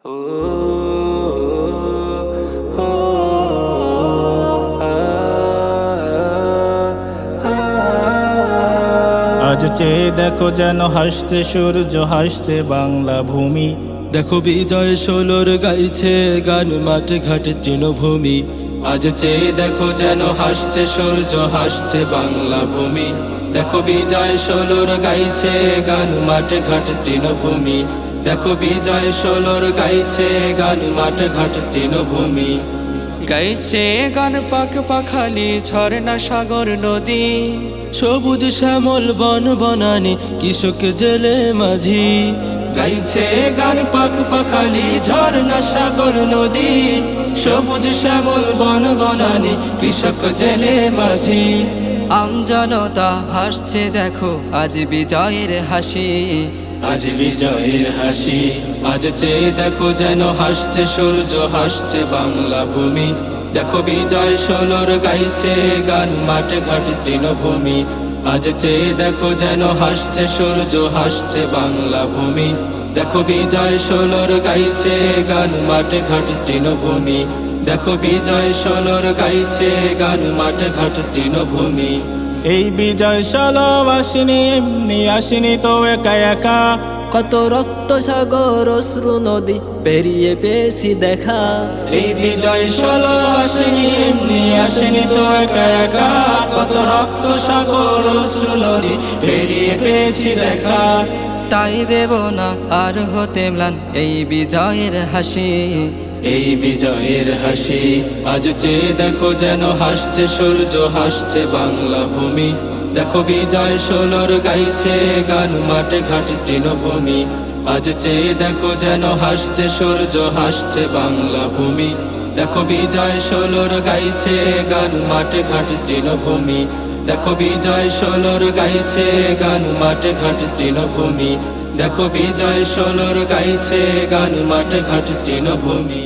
আজ চেয়ে দেখো যেন হাসতে সূর্য, হাসতে বাংলা ভূমি। দেখো বিজয় ষোলোর গাইছে গান, মাঠে ঘাটে তৃণভূমি। আজ চেয়ে দেখো যেন হাসছে সূর্য, হাসছে বাংলা ভূমি। দেখো বিজয় ষোলোর গাইছে গান, মাঠে ঘাটে তৃণভূমি। দেখো বিজয় ষোলোর গাইছে গান, মাঠে ঘাটে তৃণভূমি। গাইছে গান পাখ পাখালি, ঝর্ণা সাগর নদী। সবুজ শ্যামল বন বনানি, কৃষক জেলে মাঝি। গাইছে গান পাখ পাখালি, ঝর্ণা সাগর নদী। সবুজ শ্যামল বন বনানি, কৃষক জেলে মাঝি। আমজনতা হাসছে দেখো আজ বিজয়ের হাসি। আজ বিজয়ের হাসি, আজ চেয়ে দেখো যেন হাসছে সূর্য, হাসছে বাংলা ভূমি। দেখো বিজয় ষোলোর গাইছে গান, মাঠে ঘাটে তৃণভূমি। আজ চেয়ে দেখো যেন হাসছে সূর্য, হাসছে বাংলা ভূমি। দেখো বিজয় ষোলোর গাইছে গান, মাঠে ঘাটে তৃণভূমি। দেখো বিজয় ষোলোর গাইছে গান, মাঠে ঘাটে তৃণভূমি। এই বিজয় ষোলো আসেনি এমনি, আসেনি তো একা একা। কত রক্ত সাগর অশ্রু নদী পেরিয়ে পেয়েছি দেখা। এই বিজয় ষোলো আসেনি এমনি, আসেনি তো একা একা। কত রক্ত সাগর অশ্রু নদী পেরিয়ে পেয়েছি দেখা। তাই দেব না আর হতে ম্লান এই বিজয়ের হাসি। এই বিজয়ের হাসি, আজ চেয়ে দেখো যেন হাসছে সূর্য, হাসছে বাংলা ভূমি। দেখো বিজয় ষোলোর গাইছে গান, মাঠে ঘাটে তৃণভূমি। আজ চেয়ে দেখো যেন হাসছে সূর্য, হাসছে বাংলা ভূমি। দেখো বিজয় ষোলোর গাইছে গান, মাঠে ঘাটে তৃণভূমি। দেখো বিজয় ষোলোর গাইছে গান, মাঠে ঘাটে তৃণভূমি। দেখো বিজয় ষোলোর গাইছে গান, মাঠে ঘাটে তৃণভূমি।